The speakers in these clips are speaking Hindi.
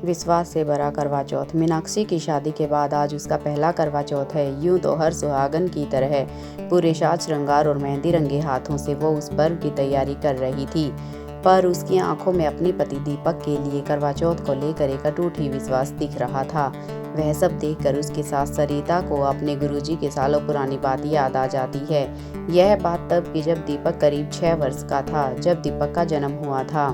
विश्वास से भरा करवा चौथ। मीनाक्षी की शादी के बाद आज उसका पहला करवा चौथ है। यूं तो हर सुहागन की तरह पूरे साज श्रृंगार और मेहंदी रंगे हाथों से वो उस पर्व की तैयारी कर रही थी, पर उसकी आंखों में अपने पति दीपक के लिए करवा चौथ को लेकर एक अटूट ही विश्वास दिख रहा था। वह सब देखकर उसकी सास सरिता को अपने गुरुजी की सालों पुरानी बात याद आ जाती है। यह बात तब की जब दीपक करीब 6 वर्ष का था। जब दीपक का जन्म हुआ था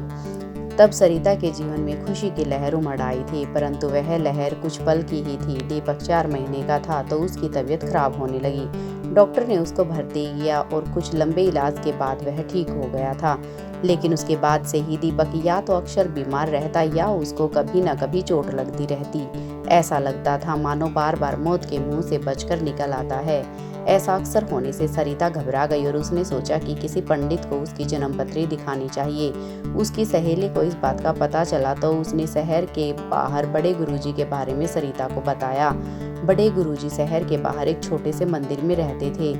तब सरिता के जीवन में खुशी की लहर उमड़ आई थी, परंतु वह लहर कुछ पल की ही थी। दीपक 4 महीने का था तो उसकी तबीयत खराब होने लगी। डॉक्टर ने उसको भर्ती किया और कुछ लंबे इलाज के बाद वह ठीक हो गया था। लेकिन उसके बाद से ही दीपक या तो अक्सर बीमार रहता या उसको कभी न कभी चोट लगती रहती। ऐसा लगता था मानो बार बार मौत के मुंह से बचकर निकल आता है। ऐसा अक्सर होने से सरिता घबरा गई और उसने सोचा कि किसी पंडित को उसकी जन्मपत्री दिखानी चाहिए। उसकी सहेली को इस बात का पता चला तो उसने शहर के बाहर बड़े गुरुजी के बारे में सरिता को बताया। बड़े गुरुजी शहर के बाहर एक छोटे से मंदिर में रहते थे।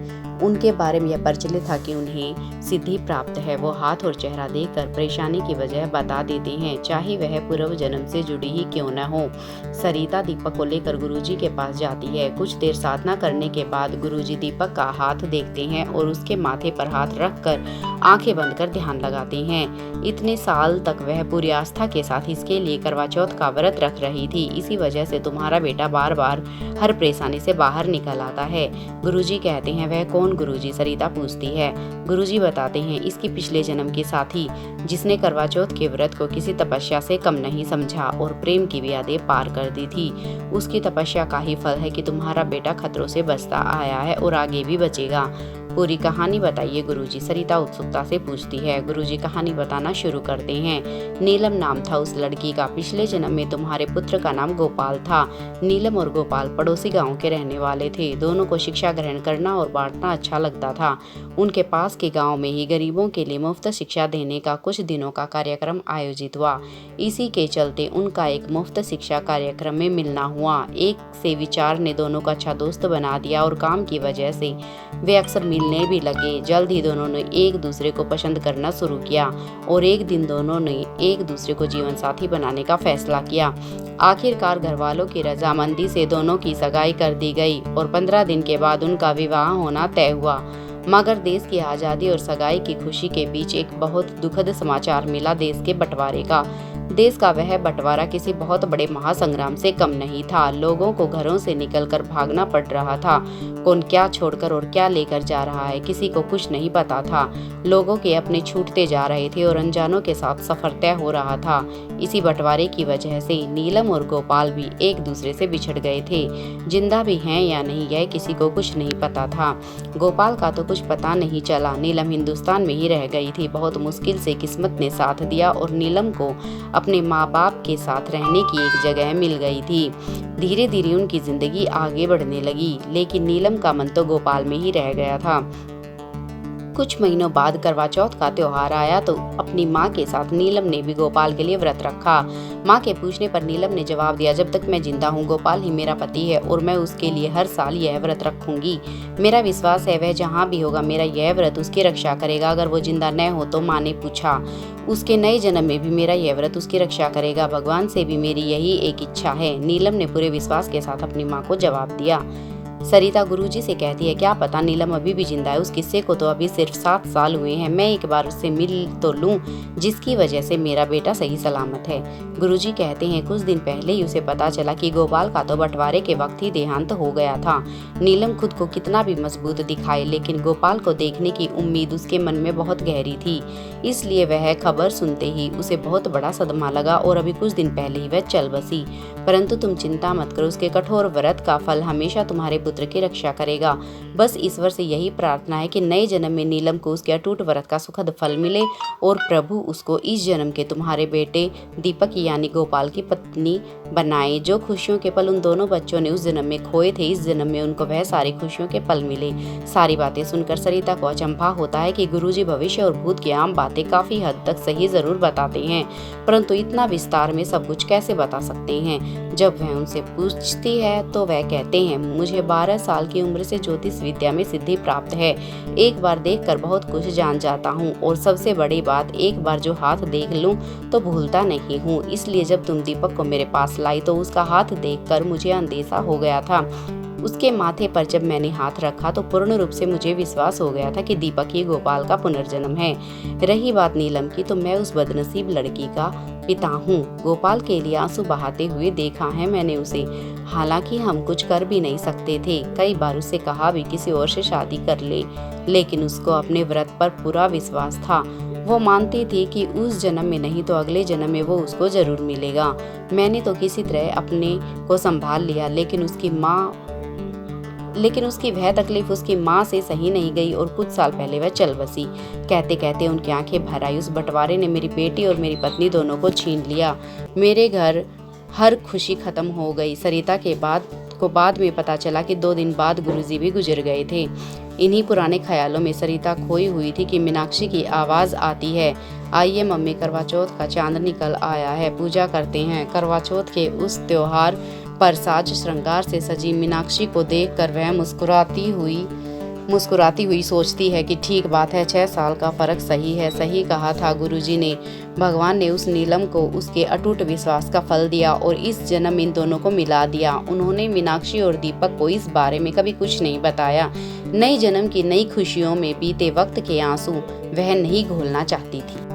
उनके बारे में यह प्रचलित था कि उन्हें सिद्धि प्राप्त है। वो हाथ और चेहरा देखकर परेशानी की वजह बता देते हैं, चाहे वह पूर्व जन्म से जुड़ी ही क्यों न हो। सरिता दीपक को लेकर गुरुजी के पास जाती है। कुछ देर साधना करने के बाद गुरुजी दीपक का हाथ देखते हैं और उसके माथे पर हाथ रखकर आंखें बंद कर ध्यान लगाते हैं। इतने साल तक वह पूरी आस्था के साथ इसके लिए करवा चौथ का व्रत रख रही थी। इसी वजह से तुम्हारा बेटा बार बार हर परेशानी से बाहर निकल आता है। गुरुजी कहते हैं। वह कौन गुरुजी? सरिता पूछती है। गुरुजी बताते हैं, इसकी पिछले जन्म के साथी जिसने करवा चौथ के व्रत को किसी तपस्या से कम नहीं समझा और प्रेम की यादें पार कर दी थी। उसकी तपस्या का ही फल है कि तुम्हारा बेटा खतरों से बचता आया है और आगे भी बचेगा। पूरी कहानी बताइए गुरुजी, सरिता उत्सुकता से पूछती है। गुरुजी कहानी बताना शुरू करते हैं। नीलम नाम था उस लड़की का। पिछले जन्म में तुम्हारे पुत्र का नाम गोपाल था। नीलम और गोपाल पड़ोसी गांव के रहने वाले थे। दोनों को शिक्षा ग्रहण करना और बांटना अच्छा लगता था। उनके पास के गांव में ही गरीबों के लिए मुफ्त शिक्षा देने का कुछ दिनों का कार्यक्रम आयोजित हुआ। इसी के चलते उनका एक मुफ्त शिक्षा कार्यक्रम में मिलना हुआ। एक से विचार ने दोनों को अच्छा दोस्त बना दिया और काम की वजह से वे अक्सर मिलने भी लगे। जल्द ही दोनों ने एक दूसरे को पसंद करना शुरू किया और एक दिन दोनों ने एक दूसरे को जीवन साथी बनाने का फैसला किया। आखिरकार घर वालों की रजामंदी से दोनों की सगाई कर दी गई और 15 दिन के बाद उनका विवाह होना तय हुआ। मगर देश की आज़ादी और सगाई की खुशी के बीच एक बहुत दुखद समाचार मिला, देश के बंटवारे का। देश का वह बंटवारा किसी बहुत बड़े महासंग्राम से कम नहीं था। लोगों को घरों से निकलकर भागना पड़ रहा था। कौन क्या छोड़कर और क्या लेकर जा रहा है किसी को कुछ नहीं पता था। लोगों के अपने छूटते जा रहे थे और अनजानों के साथ सफर तय हो रहा था। इसी बंटवारे की वजह से नीलम और गोपाल भी एक दूसरे से बिछड़ गए थे। जिंदा भी हैं या नहीं यह किसी को कुछ नहीं पता था। गोपाल का तो कुछ पता नहीं चला। नीलम हिंदुस्तान में ही रह गई थी। बहुत मुश्किल से किस्मत ने साथ दिया और नीलम को अपने माँ बाप के साथ रहने की एक जगह मिल गई थी। धीरे धीरे उनकी जिंदगी आगे बढ़ने लगी, लेकिन नीलम का मन तो गोपाल में ही रह गया था। कुछ महीनों बाद करवा चौथ का त्योहार आया तो अपनी माँ के साथ नीलम ने भी गोपाल के लिए व्रत रखा। माँ के पूछने पर नीलम ने जवाब दिया, जब तक मैं जिंदा हूँ गोपाल ही मेरा पति है और मैं उसके लिए हर साल यह व्रत रखूंगी। मेरा विश्वास है वह जहाँ भी होगा मेरा यह व्रत उसकी रक्षा करेगा। अगर वो जिंदा न हो तो माँ ने पूछा, उसके नए जन्म में भी मेरा यह व्रत उसकी रक्षा करेगा। भगवान से भी मेरी यही एक इच्छा है। नीलम ने पूरे विश्वास के साथ अपनी माँ को जवाब दिया। सरिता गुरुजी से कहती है, क्या पता नीलम अभी भी जिंदा है। उस किस्से को तो अभी सिर्फ 7 साल हुए हैं। मैं एक बार उससे मिल तो लूं जिसकी वजह से मेरा बेटा सही सलामत है। गुरुजी कहते हैं, कुछ दिन पहले ही उसे पता चला कि गोपाल का तो बंटवारे के वक्त ही देहांत हो गया था। नीलम खुद को कितना भी मजबूत दिखाए, लेकिन गोपाल को देखने की उम्मीद उसके मन में बहुत गहरी थी। इसलिए वह खबर सुनते ही उसे बहुत बड़ा सदमा लगा और अभी कुछ दिन पहले ही वह चल बसी। परंतु तुम चिंता मत करो, उसके कठोर व्रत का फल हमेशा तुम्हारे पुत्र की रक्षा करेगा। बस ईश्वर से यही प्रार्थना है कि नए जन्म में नीलम को उसके अटूट व्रत का सुखद फल मिले और प्रभु उसको इस जन्म के तुम्हारे बेटे दीपक यानी गोपाल की पत्नी बनाए। जो खुशियों के पल उन दोनों बच्चों ने उस जन्म में खोए थे, इस जन्म में उनको वह सारी खुशियों के पल मिले। सारी बातें सुनकर सरिता को अचंभा होता है कि गुरुजी भविष्य और भूत की आम बातें काफी हद तक सही जरूर बताते हैं, परंतु इतना विस्तार में सब कुछ कैसे बता सकते हैं। जब वह उनसे पूछती है तो वह कहते हैं, मुझे 12 साल की उम्र से ज्योतिष विद्या में सिद्धि प्राप्त है। एक बार देखकर बहुत कुछ जान जाता हूँ और सबसे बड़ी बात, एक बार जो हाथ देख लूँ तो भूलता नहीं हूँ। इसलिए जब तुम दीपक को मेरे पास लाई तो उसका हाथ देखकर मुझे अंदेशा हो गया था। उसके माथे पर जब मैंने हाथ रखा तो पूर्ण रूप से मुझे विश्वास हो गया था कि दीपक ही गोपाल का पुनर्जन्म है। रही बात नीलम की, तो मैं उस बदनसीब लड़की का पिता हूँ। गोपाल के लिए आंसू बहाते हुए देखा है मैंने उसे। हालांकि हम कुछ कर भी नहीं सकते थे। कई बार उससे कहा भी किसी और से शादी कर ले, लेकिन उसको अपने व्रत पर पूरा विश्वास था। वो मानती थी कि उस जन्म में नहीं तो अगले जन्म में वो उसको जरूर मिलेगा। मैंने तो किसी तरह अपने को संभाल लिया, लेकिन उसकी वह तकलीफ उसकी माँ से सही नहीं गई और कुछ साल पहले वह चल बसी। कहते कहते उनकी आंखें भर आई। उस बंटवारे ने मेरी बेटी और मेरी पत्नी दोनों को छीन लिया। मेरे घर हर खुशी खत्म हो गई। सरिता के बाद में पता चला कि 2 दिन बाद गुरुजी भी गुजर गए थे। इन्हीं पुराने ख्यालों में सरिता खोई हुई थी कि मीनाक्षी की आवाज आती है, आइए मम्मी, करवा चौथ का चांद निकल आया है, पूजा करते हैं। करवा चौथ के उस त्योहार पर साज श्रृंगार से सजी मीनाक्षी को देखकर वह मुस्कुराती हुई सोचती है कि ठीक बात है, 6 साल का फर्क सही है। सही कहा था गुरुजी ने। भगवान ने उस नीलम को उसके अटूट विश्वास का फल दिया और इस जन्म इन दोनों को मिला दिया। उन्होंने मीनाक्षी और दीपक को इस बारे में कभी कुछ नहीं बताया। नई जन्म की नई खुशियों में बीते वक्त के आंसू वह नहीं घोलना चाहती थी।